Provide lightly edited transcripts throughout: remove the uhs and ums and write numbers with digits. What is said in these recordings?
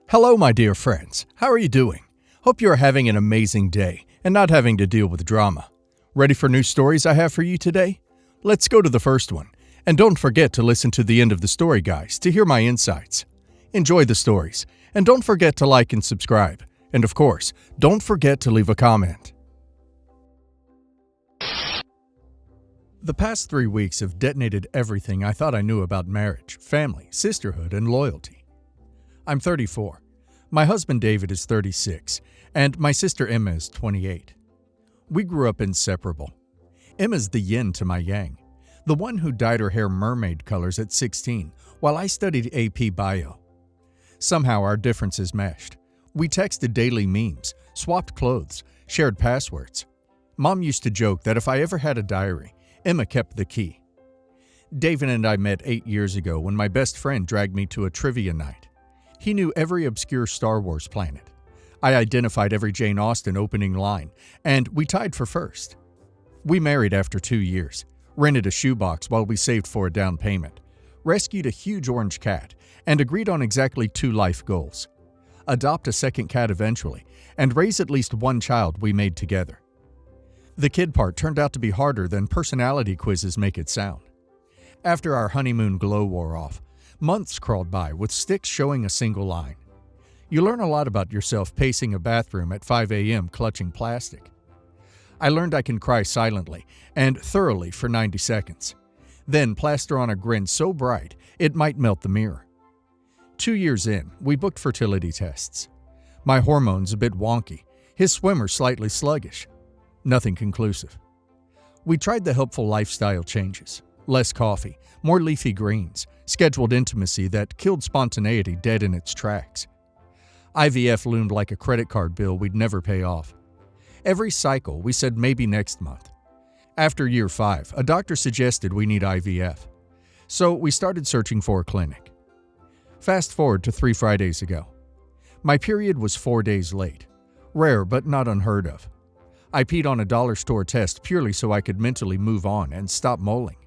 Hello, my dear friends. How are you doing? Hope you are having an amazing day and not having to deal with drama. Ready for new stories I have for you today? Let's go to the first one. And don't forget to listen to the end of the story, guys, to hear my insights. Enjoy the stories. And don't forget to like and subscribe. And of course, don't forget to leave a comment. The past 3 weeks have detonated everything I thought I knew about marriage, family, sisterhood, and loyalty. I'm 34. My husband David is 36, and my sister Emma is 28. We grew up inseparable. Emma's the yin to my yang, the one who dyed her hair mermaid colors at 16 while I studied AP Bio. Somehow our differences meshed. We texted daily memes, swapped clothes, shared passwords. Mom used to joke that if I ever had a diary, Emma kept the key. David and I met 8 years ago when my best friend dragged me to a trivia night. He knew every obscure Star Wars planet. I identified every Jane Austen opening line, and we tied for first. We married after 2 years, rented a shoebox while we saved for a down payment, rescued a huge orange cat, and agreed on exactly 2 life goals: adopt a second cat eventually, and raise at least 1 child we made together. The kid part turned out to be harder than personality quizzes make it sound. After our honeymoon glow wore off, months crawled by with sticks showing a single line. You learn a lot about yourself pacing a bathroom at 5 a.m. clutching plastic. I learned I can cry silently and thoroughly for 90 seconds. Then plaster on a grin so bright it might melt the mirror. 2 years in, we booked fertility tests. My hormones a bit wonky, his swimmer slightly sluggish. Nothing conclusive. We tried the helpful lifestyle changes. Less coffee, more leafy greens, scheduled intimacy that killed spontaneity dead in its tracks. IVF loomed like a credit card bill we'd never pay off. Every cycle, we said maybe next month. After year 5, a doctor suggested we need IVF. So we started searching for a clinic. Fast forward to 3 Fridays ago. My period was 4 days late. Rare but not unheard of. I peed on a dollar store test purely so I could mentally move on and stop moling.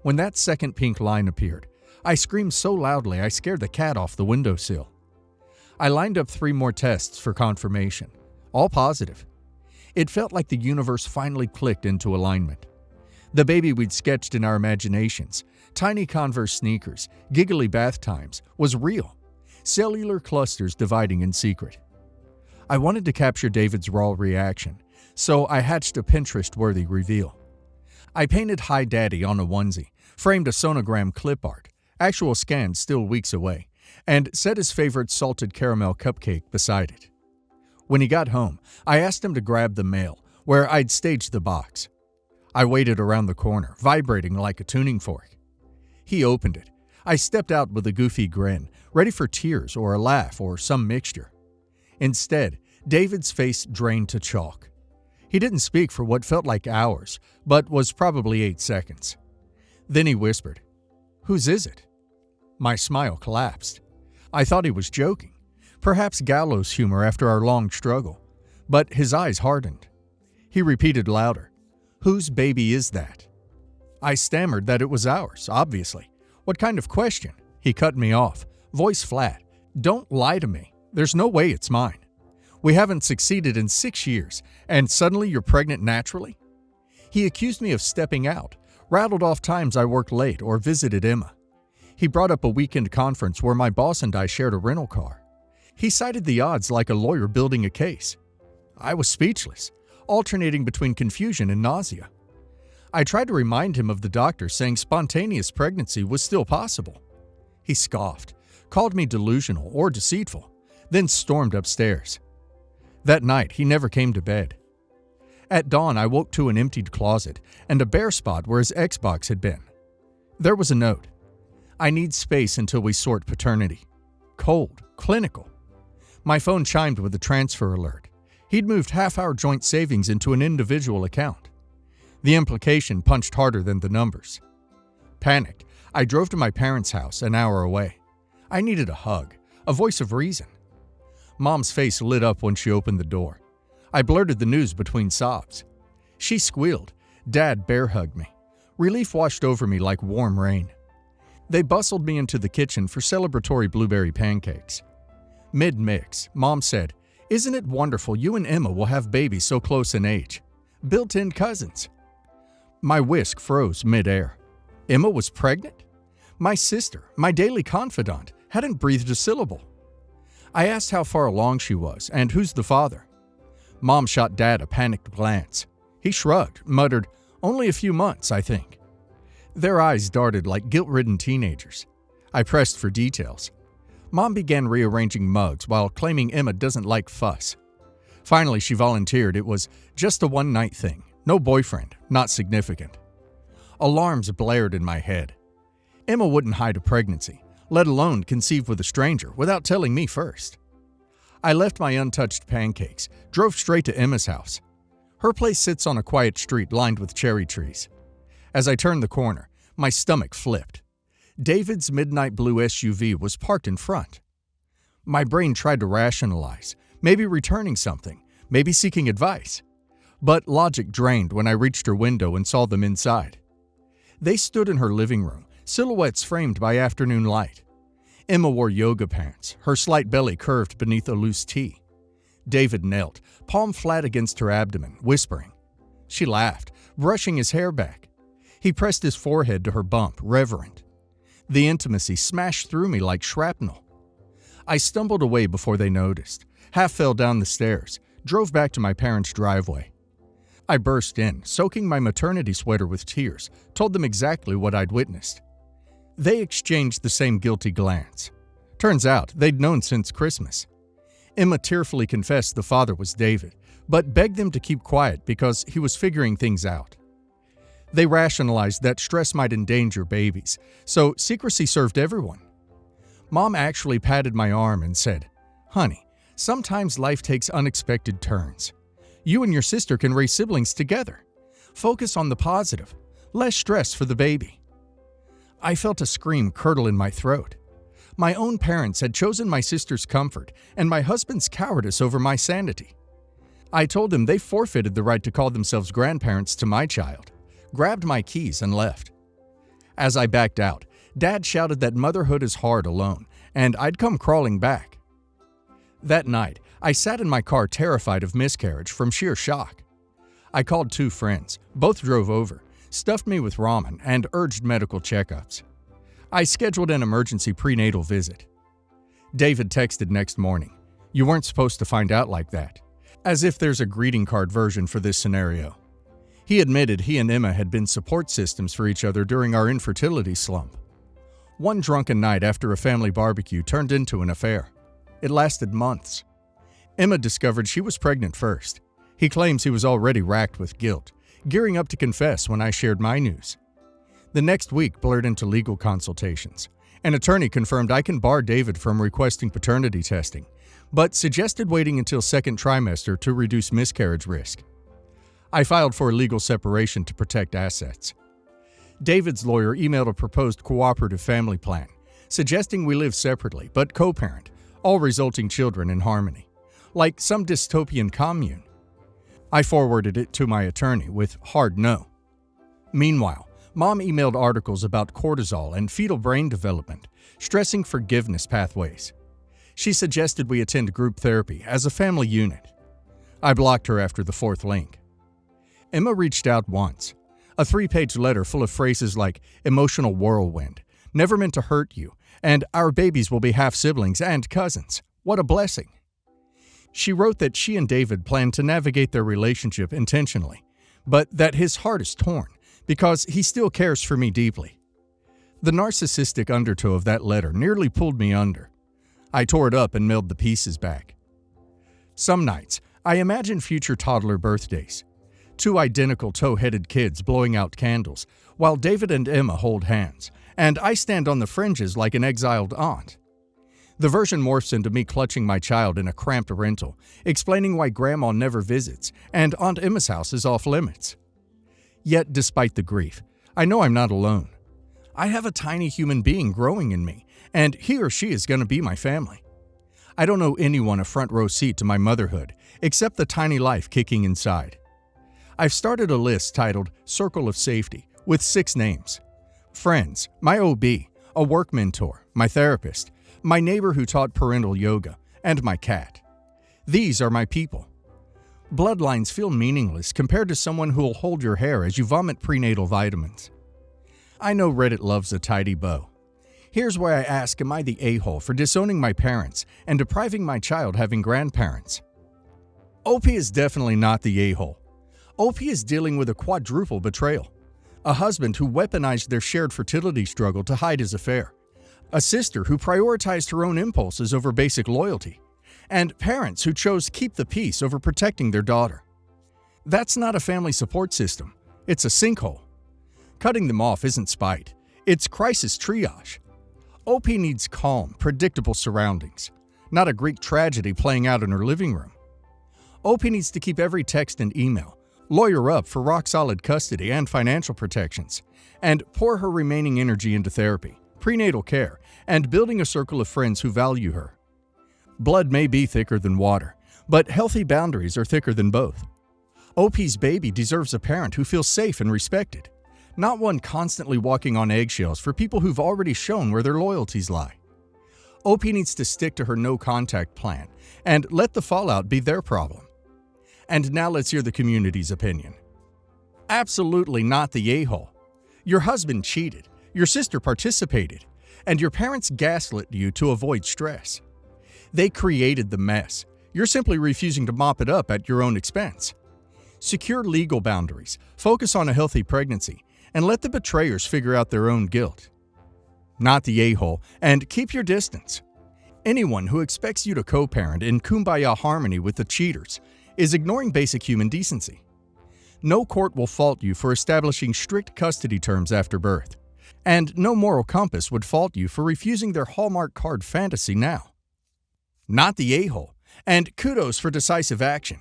When that second pink line appeared, I screamed so loudly I scared the cat off the windowsill. I lined up 3 more tests for confirmation, all positive. It felt like the universe finally clicked into alignment. The baby we'd sketched in our imaginations, tiny Converse sneakers, giggly bath times, was real. Cellular clusters dividing in secret. I wanted to capture David's raw reaction, so I hatched a Pinterest-worthy reveal. I painted Hi Daddy on a onesie, framed a sonogram clip art, actual scans still weeks away, and set his favorite salted caramel cupcake beside it. When he got home, I asked him to grab the mail, where I'd staged the box. I waited around the corner, vibrating like a tuning fork. He opened it. I stepped out with a goofy grin, ready for tears or a laugh or some mixture. Instead, David's face drained to chalk. He didn't speak for what felt like hours, but was probably 8 seconds. Then he whispered, "Whose is it?" My smile collapsed. I thought he was joking, perhaps gallows humor after our long struggle, but his eyes hardened. He repeated louder, "Whose baby is that?" I stammered that it was ours, obviously. What kind of question? He cut me off, voice flat. "Don't lie to me. There's no way it's mine. We haven't succeeded in 6 years, and suddenly you're pregnant naturally?" He accused me of stepping out, rattled off times I worked late or visited Emma. He brought up a weekend conference where my boss and I shared a rental car. He cited the odds like a lawyer building a case. I was speechless, alternating between confusion and nausea. I tried to remind him of the doctor saying spontaneous pregnancy was still possible. He scoffed, called me delusional or deceitful, then stormed upstairs. That night, he never came to bed. At dawn, I woke to an emptied closet and a bare spot where his Xbox had been. There was a note. "I need space until we sort paternity." Cold, clinical. My phone chimed with a transfer alert. He'd moved half our joint savings into an individual account. The implication punched harder than the numbers. Panicked, I drove to my parents' house an hour away. I needed a hug, a voice of reason. Mom's face lit up when she opened the door. I blurted the news between sobs. She squealed. Dad bear-hugged me. Relief washed over me like warm rain. They bustled me into the kitchen for celebratory blueberry pancakes. Mid-mix, Mom said, "Isn't it wonderful you and Emma will have babies so close in age? Built-in cousins." My whisk froze mid-air. Emma was pregnant? My sister, my daily confidant, hadn't breathed a syllable. I asked how far along she was and who's the father. Mom shot Dad a panicked glance. He shrugged, muttered, "Only a few months, I think." Their eyes darted like guilt-ridden teenagers. I pressed for details. Mom began rearranging mugs while claiming Emma doesn't like fuss. Finally, she volunteered it was just a one-night thing. No boyfriend, not significant. Alarms blared in my head. Emma wouldn't hide a pregnancy, let alone conceive with a stranger, without telling me first. I left my untouched pancakes, drove straight to Emma's house. Her place sits on a quiet street lined with cherry trees. As I turned the corner, my stomach flipped. David's midnight blue SUV was parked in front. My brain tried to rationalize, maybe returning something, maybe seeking advice. But logic drained when I reached her window and saw them inside. They stood in her living room, silhouettes framed by afternoon light. Emma wore yoga pants, her slight belly curved beneath a loose tee. David knelt, palm flat against her abdomen, whispering. She laughed, brushing his hair back. He pressed his forehead to her bump, reverent. The intimacy smashed through me like shrapnel. I stumbled away before they noticed, half fell down the stairs, drove back to my parents' driveway. I burst in, soaking my maternity sweater with tears, told them exactly what I'd witnessed. They exchanged the same guilty glance. Turns out they'd known since Christmas. Emma tearfully confessed the father was David, but begged them to keep quiet because he was figuring things out. They rationalized that stress might endanger babies, so secrecy served everyone. Mom actually patted my arm and said, "Honey, sometimes life takes unexpected turns. You and your sister can raise siblings together. Focus on the positive. Less stress for the baby." I felt a scream curdle in my throat. My own parents had chosen my sister's comfort and my husband's cowardice over my sanity. I told them they forfeited the right to call themselves grandparents to my child, grabbed my keys and left. As I backed out, Dad shouted that motherhood is hard alone, and I'd come crawling back. That night, I sat in my car terrified of miscarriage from sheer shock. I called 2 friends, both drove over, stuffed me with ramen, and urged medical checkups. I scheduled an emergency prenatal visit. David texted next morning, "You weren't supposed to find out like that," as if there's a greeting card version for this scenario. He admitted he and Emma had been support systems for each other during our infertility slump. One drunken night after a family barbecue turned into an affair. It lasted months. Emma discovered she was pregnant first. He claims he was already racked with guilt, gearing up to confess when I shared my news. The next week blurred into legal consultations. An attorney confirmed I can bar David from requesting paternity testing, but suggested waiting until second trimester to reduce miscarriage risk. I filed for a legal separation to protect assets. David's lawyer emailed a proposed cooperative family plan, suggesting we live separately but co-parent, all resulting children in harmony, like some dystopian commune. I forwarded it to my attorney with hard no. Meanwhile, Mom emailed articles about cortisol and fetal brain development, stressing forgiveness pathways. She suggested we attend group therapy as a family unit. I blocked her after the 4th link. Emma reached out once. A 3-page letter full of phrases like emotional whirlwind, never meant to hurt you, and our babies will be half-siblings and cousins. What a blessing. She wrote that she and David plan to navigate their relationship intentionally, but that his heart is torn because he still cares for me deeply. The narcissistic undertow of that letter nearly pulled me under. I tore it up and mailed the pieces back. Some nights, I imagine future toddler birthdays. 2 identical tow-headed kids blowing out candles, while David and Emma hold hands, and I stand on the fringes like an exiled aunt. The version morphs into me clutching my child in a cramped rental, explaining why Grandma never visits and Aunt Emma's house is off limits. Yet, despite the grief, I know I'm not alone. I have a tiny human being growing in me, and he or she is going to be my family. I don't owe anyone a front row seat to my motherhood, except the tiny life kicking inside. I've started a list titled Circle of Safety with 6 names. Friends, my OB, a work mentor, my therapist, my neighbor who taught parental yoga, and my cat. These are my people. Bloodlines feel meaningless compared to someone who'll hold your hair as you vomit prenatal vitamins. I know Reddit loves a tidy bow. Here's where I ask, am I the a-hole for disowning my parents and depriving my child having grandparents? OP is definitely not the a-hole. OP is dealing with a quadruple betrayal. A husband who weaponized their shared fertility struggle to hide his affair. A sister who prioritized her own impulses over basic loyalty. And parents who chose keep the peace over protecting their daughter. That's not a family support system. It's a sinkhole. Cutting them off isn't spite. It's crisis triage. OP needs calm, predictable surroundings, not a Greek tragedy playing out in her living room. OP needs to keep every text and email, lawyer up for rock-solid custody and financial protections, and pour her remaining energy into therapy, prenatal care, and building a circle of friends who value her. Blood may be thicker than water, but healthy boundaries are thicker than both. OP's baby deserves a parent who feels safe and respected, not one constantly walking on eggshells for people who've already shown where their loyalties lie. OP needs to stick to her no-contact plan and let the fallout be their problem. And now let's hear the community's opinion. Absolutely not the a-hole. Your husband cheated, your sister participated, and your parents gaslit you to avoid stress. They created the mess. You're simply refusing to mop it up at your own expense. Secure legal boundaries, focus on a healthy pregnancy, and let the betrayers figure out their own guilt. Not the a-hole, and keep your distance. Anyone who expects you to co-parent in kumbaya harmony with the cheaters is ignoring basic human decency. No court will fault you for establishing strict custody terms after birth, and no moral compass would fault you for refusing their Hallmark card fantasy now. Not the a-hole, and kudos for decisive action.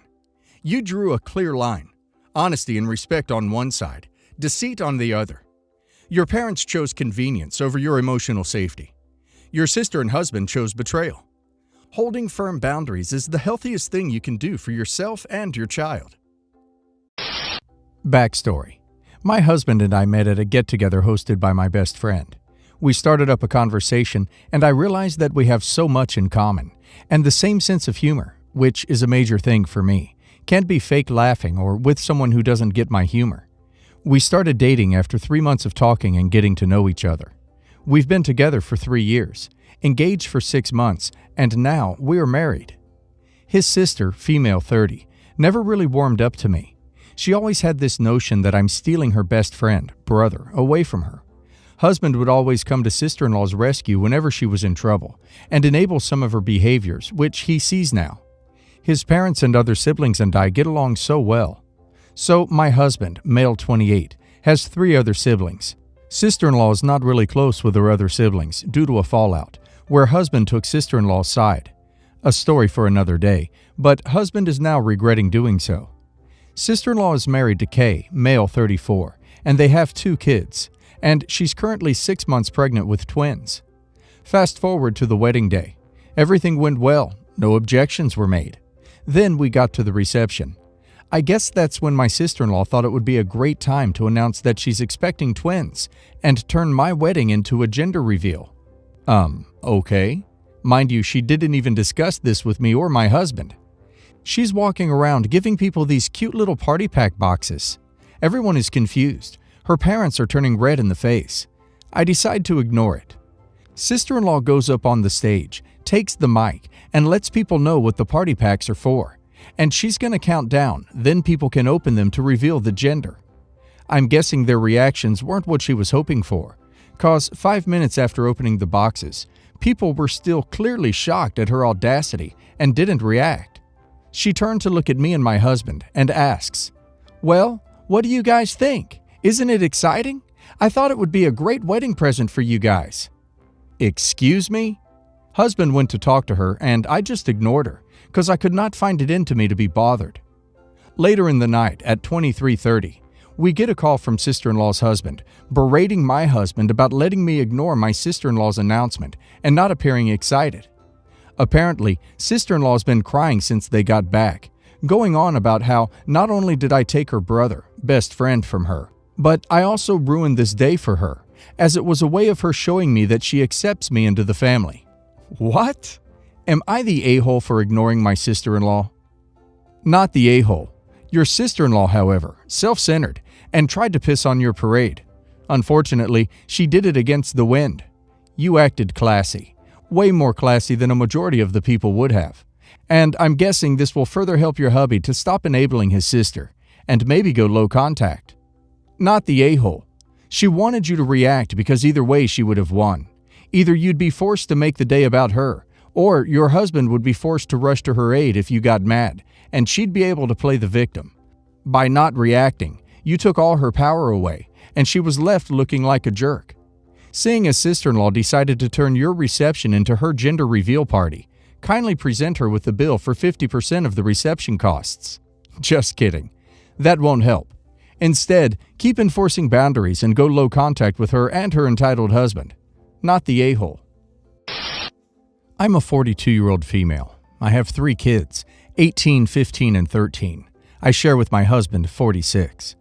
You drew a clear line, honesty and respect on one side, deceit on the other. Your parents chose convenience over your emotional safety. Your sister and husband chose betrayal. Holding firm boundaries is the healthiest thing you can do for yourself and your child. Backstory. My husband and I met at a get-together hosted by my best friend. We started up a conversation, and I realized that we have so much in common, and the same sense of humor, which is a major thing for me. Can't be fake laughing or with someone who doesn't get my humor. We started dating after 3 months of talking and getting to know each other. We've been together for 3 years, engaged for 6 months, and now we're married. His sister, female 30, never really warmed up to me. She always had this notion that I'm stealing her best friend, brother, away from her. Husband would always come to sister-in-law's rescue whenever she was in trouble and enable some of her behaviors, which he sees now. His parents and other siblings and I get along so well. So my husband, male 28, has 3 other siblings. Sister-in-law is not really close with her other siblings due to a fallout, where husband took sister-in-law's side. A story for another day, but husband is now regretting doing so. Sister-in-law is married to Kay, male 34, and they have 2 kids, and she's currently 6 months pregnant with twins. Fast forward to the wedding day. Everything went well, no objections were made. Then we got to the reception. I guess that's when my sister-in-law thought it would be a great time to announce that she's expecting twins and turn my wedding into a gender reveal. Okay. Mind you, she didn't even discuss this with me or my husband. She's walking around giving people these cute little party pack boxes. Everyone is confused. Her parents are turning red in the face. I decide to ignore it. Sister-in-law goes up on the stage, takes the mic, and lets people know what the party packs are for. And she's gonna count down, then people can open them to reveal the gender. I'm guessing their reactions weren't what she was hoping for, cause 5 minutes after opening the boxes, people were still clearly shocked at her audacity and didn't react. She turned to look at me and my husband and asks, "Well, what do you guys think? Isn't it exciting? I thought it would be a great wedding present for you guys." Excuse me? Husband went to talk to her and I just ignored her, because I could not find it into me to be bothered. Later in the night, at 23:30, we get a call from sister-in-law's husband, berating my husband about letting me ignore my sister-in-law's announcement and not appearing excited. Apparently, sister-in-law's been crying since they got back, going on about how not only did I take her brother, best friend, from her, but I also ruined this day for her, as it was a way of her showing me that she accepts me into the family. What? Am I the a-hole for ignoring my sister-in-law? Not the a-hole. Your sister-in-law, however, self-centered and tried to piss on your parade. Unfortunately, she did it against the wind. You acted classy, way more classy than a majority of the people would have. And I'm guessing this will further help your hubby to stop enabling his sister and maybe go low contact. Not the a-hole. She wanted you to react because either way she would have won. Either you'd be forced to make the day about her, or your husband would be forced to rush to her aid if you got mad, and she'd be able to play the victim. By not reacting, you took all her power away, and she was left looking like a jerk. Seeing as sister-in-law decided to turn your reception into her gender reveal party, kindly present her with the bill for 50% of the reception costs. Just kidding. That won't help. Instead, keep enforcing boundaries and go low contact with her and her entitled husband. Not the a-hole. I'm a 42-year-old female. I have 3 kids, 18, 15, and 13. I share with my husband, 46.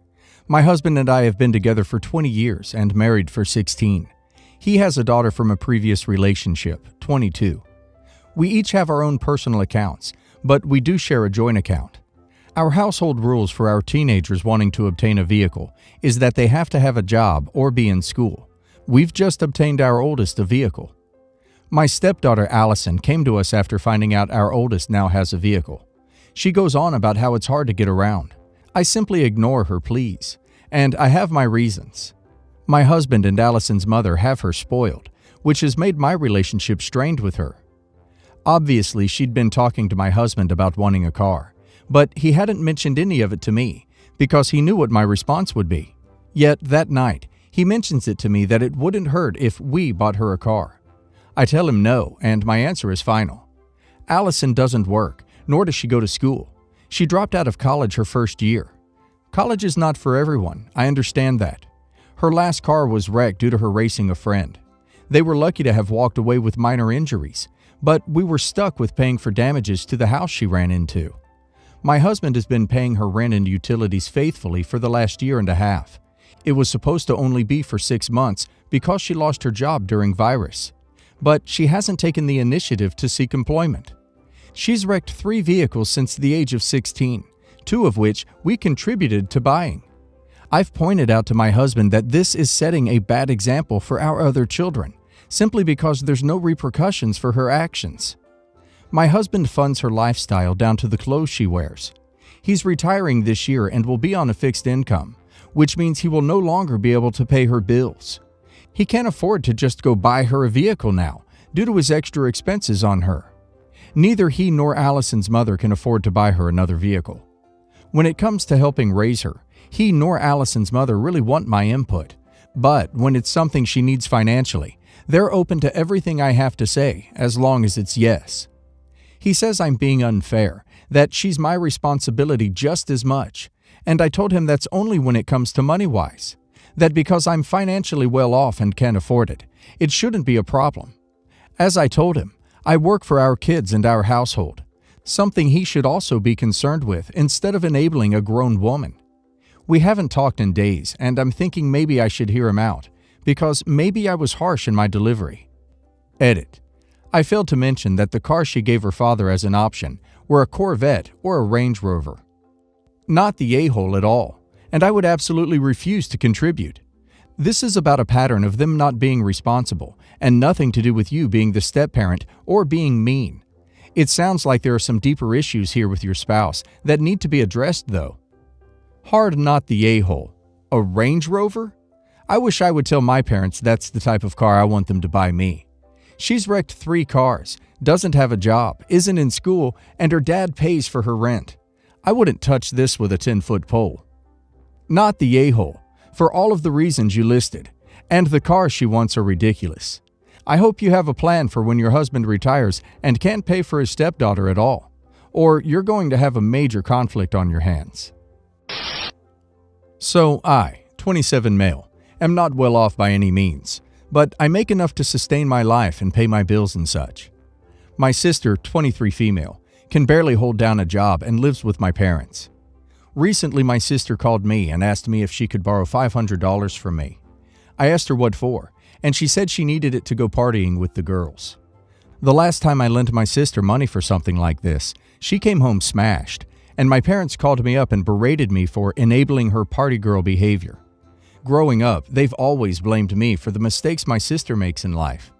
My husband and I have been together for 20 years and married for 16. He has a daughter from a previous relationship, 22. We each have our own personal accounts, but we do share a joint account. Our household rules for our teenagers wanting to obtain a vehicle is that they have to have a job or be in school. We've just obtained our oldest a vehicle. My stepdaughter Allison came to us after finding out our oldest now has a vehicle. She goes on about how it's hard to get around. I simply ignore her pleas, and I have my reasons. My husband and Allison's mother have her spoiled, which has made my relationship strained with her. Obviously, she'd been talking to my husband about wanting a car, but he hadn't mentioned any of it to me because he knew what my response would be. Yet that night, he mentions it to me that it wouldn't hurt if we bought her a car. I tell him no, and my answer is final. Allison doesn't work, nor does she go to school. She dropped out of college her first year. College is not for everyone, I understand that. Her last car was wrecked due to her racing a friend. They were lucky to have walked away with minor injuries, but we were stuck with paying for damages to the house she ran into. My husband has been paying her rent and utilities faithfully for the last year and a half. It was supposed to only be for 6 months because she lost her job during virus. But she hasn't taken the initiative to seek employment. She's wrecked 3 vehicles since the age of 16, 2 of which we contributed to buying. I've pointed out to my husband that this is setting a bad example for our other children, simply because there's no repercussions for her actions. My husband funds her lifestyle down to the clothes she wears. He's retiring this year and will be on a fixed income, which means he will no longer be able to pay her bills. He can't afford to just go buy her a vehicle now, due to his extra expenses on her. Neither he nor Allison's mother can afford to buy her another vehicle. When it comes to helping raise her, he nor Allison's mother really want my input. But when it's something she needs financially, they're open to everything I have to say, as long as it's yes. He says I'm being unfair, that she's my responsibility just as much, and I told him that's only when it comes to money-wise. That because I'm financially well off and can afford it, it shouldn't be a problem. As I told him, I work for our kids and our household, something he should also be concerned with instead of enabling a grown woman. We haven't talked in days, and I'm thinking maybe I should hear him out, because maybe I was harsh in my delivery. Edit. I failed to mention that the cars she gave her father as an option were a Corvette or a Range Rover. Not the a-hole at all, and I would absolutely refuse to contribute. This is about a pattern of them not being responsible and nothing to do with you being the step-parent or being mean. It sounds like there are some deeper issues here with your spouse that need to be addressed, though. Hard not the a-hole. A Range Rover? I wish I would tell my parents that's the type of car I want them to buy me. She's wrecked 3 cars, doesn't have a job, isn't in school, and her dad pays for her rent. I wouldn't touch this with a 10-foot pole. Not the a-hole, for all of the reasons you listed, and the cars she wants are ridiculous. I hope you have a plan for when your husband retires and can't pay for his stepdaughter at all, or you're going to have a major conflict on your hands. So I, 27 male, am not well off by any means, but I make enough to sustain my life and pay my bills and such. My sister, 23 female, can barely hold down a job and lives with my parents. Recently, my sister called me and asked me if she could borrow $500 from me. I asked her what for, and she said she needed it to go partying with the girls. The last time I lent my sister money for something like this, she came home smashed, and my parents called me up and berated me for enabling her party girl behavior. Growing up, they've always blamed me for the mistakes my sister makes in life.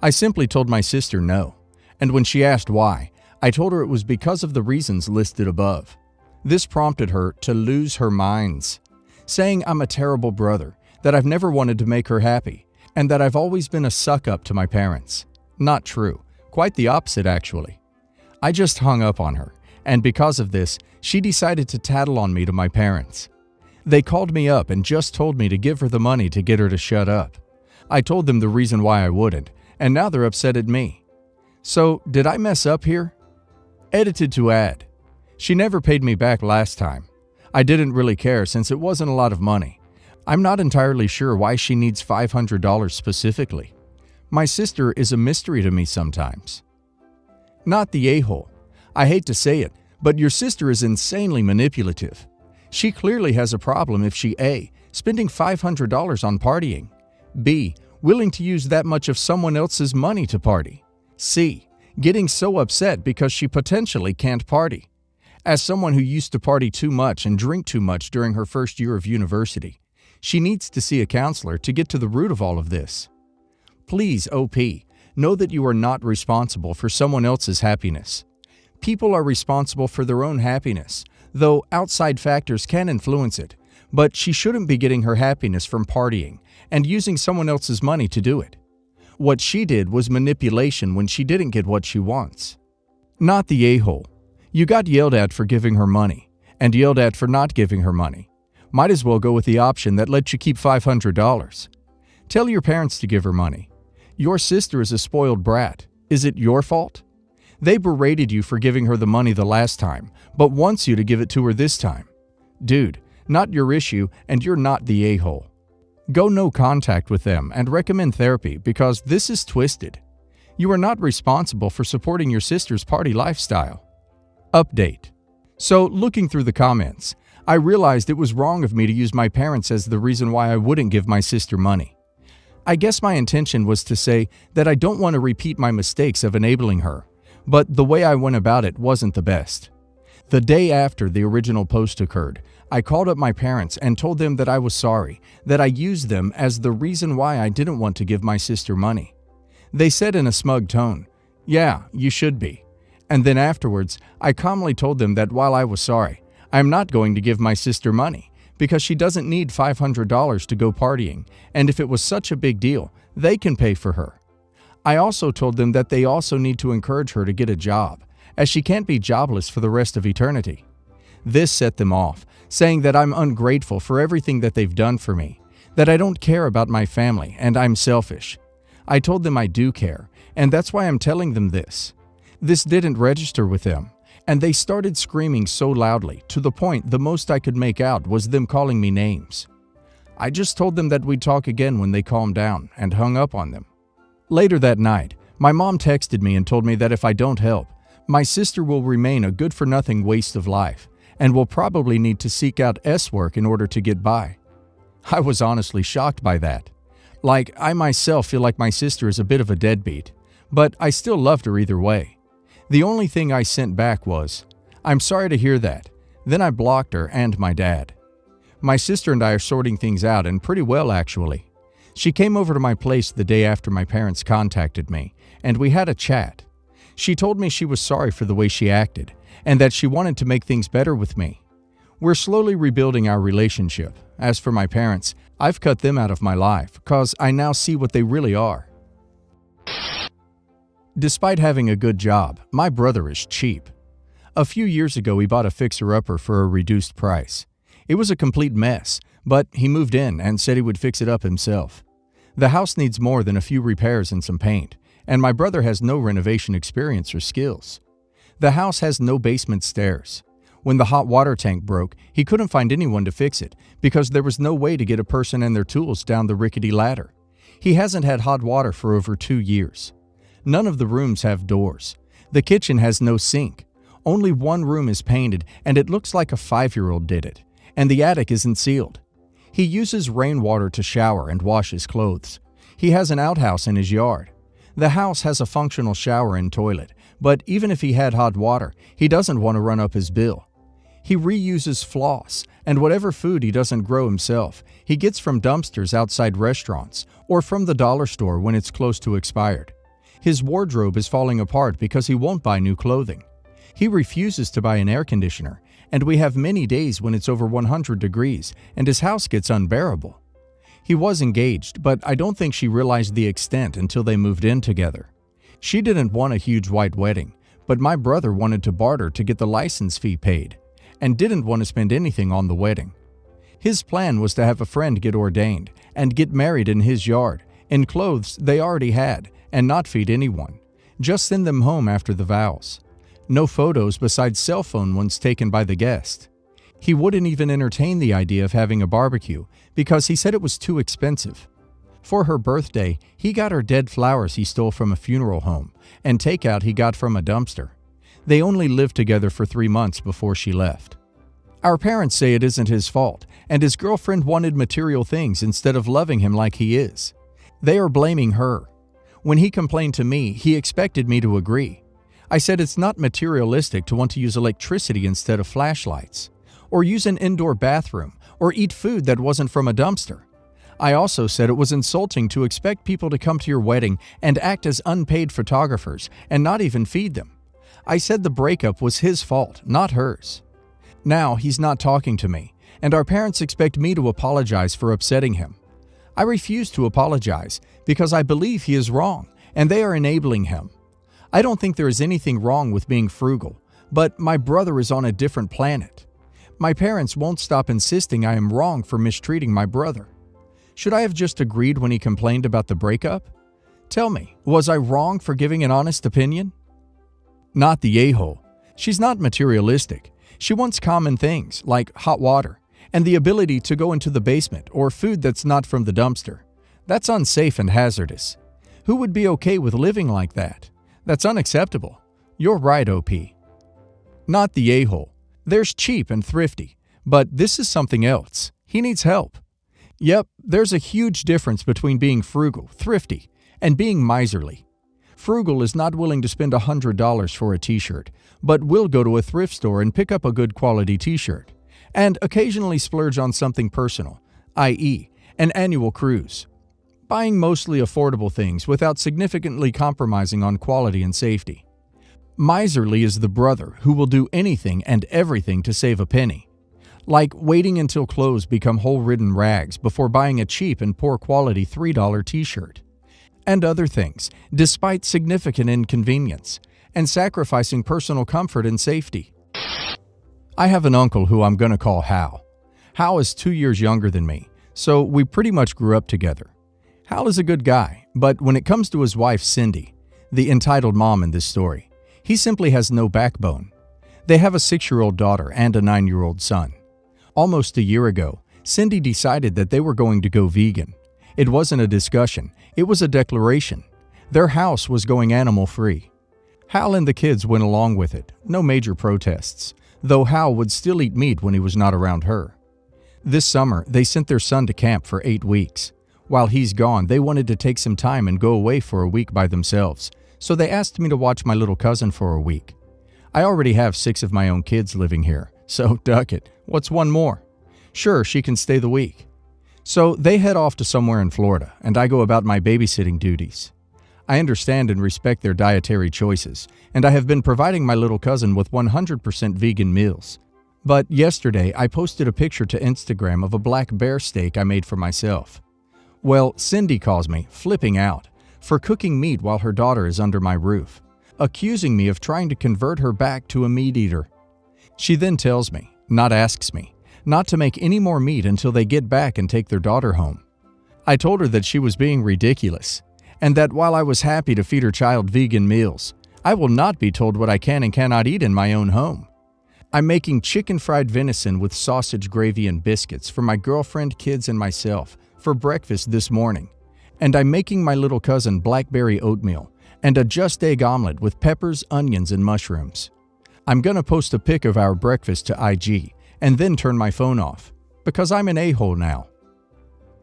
I simply told my sister no, and when she asked why, I told her it was because of the reasons listed above. This prompted her to lose her minds, saying I'm a terrible brother, that I've never wanted to make her happy, and that I've always been a suck-up to my parents. Not true. Quite the opposite, actually. I just hung up on her, and because of this, she decided to tattle on me to my parents. They called me up and just told me to give her the money to get her to shut up. I told them the reason why I wouldn't, and now they're upset at me. So, did I mess up here? Edited to add. She never paid me back last time. I didn't really care since it wasn't a lot of money. I'm not entirely sure why she needs $500 specifically. My sister is a mystery to me sometimes. Not the a-hole. I hate to say it, but your sister is insanely manipulative. She clearly has a problem if she A. spending $500 on partying, B. willing to use that much of someone else's money to party, C. getting so upset because she potentially can't party. As someone who used to party too much and drink too much during her first year of university, she needs to see a counselor to get to the root of all of this. Please, OP, know that you are not responsible for someone else's happiness. People are responsible for their own happiness, though outside factors can influence it, but she shouldn't be getting her happiness from partying and using someone else's money to do it. What she did was manipulation when she didn't get what she wants. Not the a-hole. You got yelled at for giving her money, and yelled at for not giving her money. Might as well go with the option that lets you keep $500. Tell your parents to give her money. Your sister is a spoiled brat. Is it your fault? They berated you for giving her the money the last time, but wants you to give it to her this time. Dude, not your issue, and you're not the a-hole. Go no contact with them and recommend therapy because this is twisted. You are not responsible for supporting your sister's party lifestyle. Update. So, looking through the comments, I realized it was wrong of me to use my parents as the reason why I wouldn't give my sister money. I guess my intention was to say that I don't want to repeat my mistakes of enabling her, but the way I went about it wasn't the best. The day after the original post occurred, I called up my parents and told them that I was sorry, that I used them as the reason why I didn't want to give my sister money. They said in a smug tone, "Yeah, you should be." And then afterwards, I calmly told them that while I was sorry, I am not going to give my sister money because she doesn't need $500 to go partying, and if it was such a big deal, they can pay for her. I also told them that they also need to encourage her to get a job, as she can't be jobless for the rest of eternity. This set them off, saying that I'm ungrateful for everything that they've done for me, that I don't care about my family, and I'm selfish. I told them I do care, and that's why I'm telling them this. This didn't register with them, and they started screaming so loudly to the point the most I could make out was them calling me names. I just told them that we'd talk again when they calmed down and hung up on them. Later that night, my mom texted me and told me that if I don't help, my sister will remain a good-for-nothing waste of life and will probably need to seek out S-work in order to get by. I was honestly shocked by that. Like, I myself feel like my sister is a bit of a deadbeat, but I still loved her either way. The only thing I sent back was, "I'm sorry to hear that." Then I blocked her and my dad. My sister and I are sorting things out, and pretty well actually. She came over to my place the day after my parents contacted me, and we had a chat. She told me she was sorry for the way she acted, and that she wanted to make things better with me. We're slowly rebuilding our relationship. As for my parents, I've cut them out of my life, cause I now see what they really are. Despite having a good job, my brother is cheap. A few years ago, he bought a fixer-upper for a reduced price. It was a complete mess, but he moved in and said he would fix it up himself. The house needs more than a few repairs and some paint, and my brother has no renovation experience or skills. The house has no basement stairs. When the hot water tank broke, he couldn't find anyone to fix it because there was no way to get a person and their tools down the rickety ladder. He hasn't had hot water for over 2 years. None of the rooms have doors. The kitchen has no sink. Only one room is painted, and it looks like a 5-year-old did it, and the attic isn't sealed. He uses rainwater to shower and wash his clothes. He has an outhouse in his yard. The house has a functional shower and toilet, but even if he had hot water, he doesn't want to run up his bill. He reuses floss, and whatever food he doesn't grow himself, he gets from dumpsters outside restaurants or from the dollar store when it's close to expired. His wardrobe is falling apart because he won't buy new clothing. He refuses to buy an air conditioner, and we have many days when it's over 100 degrees and his house gets unbearable. He was engaged, but I don't think she realized the extent until they moved in together. She didn't want a huge white wedding, but my brother wanted to barter to get the license fee paid, and didn't want to spend anything on the wedding. His plan was to have a friend get ordained and get married in his yard, in clothes they already had, and not feed anyone. Just send them home after the vows. No photos besides cell phone ones taken by the guest. He wouldn't even entertain the idea of having a barbecue because he said it was too expensive. For her birthday, he got her dead flowers he stole from a funeral home and takeout he got from a dumpster. They only lived together for 3 months before she left. Our parents say it isn't his fault, and his girlfriend wanted material things instead of loving him like he is. They are blaming her. When he complained to me, he expected me to agree. I said it's not materialistic to want to use electricity instead of flashlights, or use an indoor bathroom, or eat food that wasn't from a dumpster. I also said it was insulting to expect people to come to your wedding and act as unpaid photographers and not even feed them. I said the breakup was his fault, not hers. Now he's not talking to me, and our parents expect me to apologize for upsetting him. I refuse to apologize because I believe he is wrong, and they are enabling him. I don't think there is anything wrong with being frugal, but my brother is on a different planet. My parents won't stop insisting I am wrong for mistreating my brother. Should I have just agreed when he complained about the breakup? Tell me, was I wrong for giving an honest opinion? Not the a-hole. She's not materialistic. She wants common things like hot water and the ability to go into the basement or food that's not from the dumpster. That's unsafe and hazardous. Who would be okay with living like that? That's unacceptable. You're right, OP. Not the a-hole. There's cheap and thrifty, but this is something else. He needs help. Yep, there's a huge difference between being frugal, thrifty, and being miserly. Frugal is not willing to spend $100 for a t-shirt, but will go to a thrift store and pick up a good quality t-shirt, and occasionally splurge on something personal, i.e., an annual cruise. Buying mostly affordable things without significantly compromising on quality and safety. Miserly is the brother who will do anything and everything to save a penny, like waiting until clothes become hole-ridden rags before buying a cheap and poor quality $3 t-shirt, and other things, despite significant inconvenience, and sacrificing personal comfort and safety. I have an uncle who I'm going to call Hal. Hal is 2 years younger than me, so we pretty much grew up together. Hal is a good guy, but when it comes to his wife Cindy, the entitled mom in this story, he simply has no backbone. They have a 6-year-old daughter and a 9-year-old son. Almost a year ago, Cindy decided that they were going to go vegan. It wasn't a discussion, it was a declaration. Their house was going animal-free. Hal and the kids went along with it, no major protests, though Hal would still eat meat when he was not around her. This summer, they sent their son to camp for 8 weeks. While he's gone, they wanted to take some time and go away for a week by themselves, so they asked me to watch my little cousin for a week. I already have 6 of my own kids living here, so duck it, what's one more? Sure, she can stay the week. So they head off to somewhere in Florida, and I go about my babysitting duties. I understand and respect their dietary choices, and I have been providing my little cousin with 100% vegan meals. But yesterday, I posted a picture to Instagram of a black bear steak I made for myself. Well, Cindy calls me, flipping out, for cooking meat while her daughter is under my roof, accusing me of trying to convert her back to a meat eater. She then tells me, not asks me, not to make any more meat until they get back and take their daughter home. I told her that she was being ridiculous, and that while I was happy to feed her child vegan meals, I will not be told what I can and cannot eat in my own home. I'm making chicken fried venison with sausage gravy and biscuits for my girlfriend, kids, and myself for breakfast this morning, and I'm making my little cousin blackberry oatmeal and a just egg omelet with peppers, onions, and mushrooms. I'm gonna post a pic of our breakfast to IG and then turn my phone off, because I'm an a-hole now.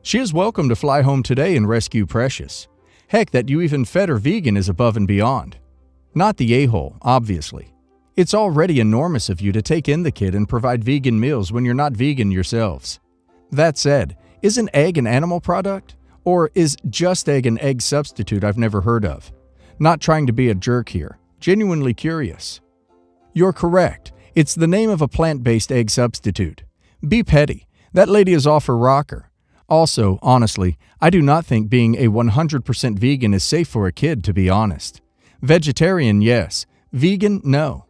She is welcome to fly home today and rescue Precious. Heck, that you even fed her vegan is above and beyond. Not the a-hole, obviously. It's already enormous of you to take in the kid and provide vegan meals when you're not vegan yourselves. That said, is an egg an animal product? Or is just egg an egg substitute I've never heard of? Not trying to be a jerk here. Genuinely curious. You're correct. It's the name of a plant-based egg substitute. Be petty. That lady is off her rocker. Also, honestly, I do not think being a 100% vegan is safe for a kid, to be honest. Vegetarian, yes. Vegan, no.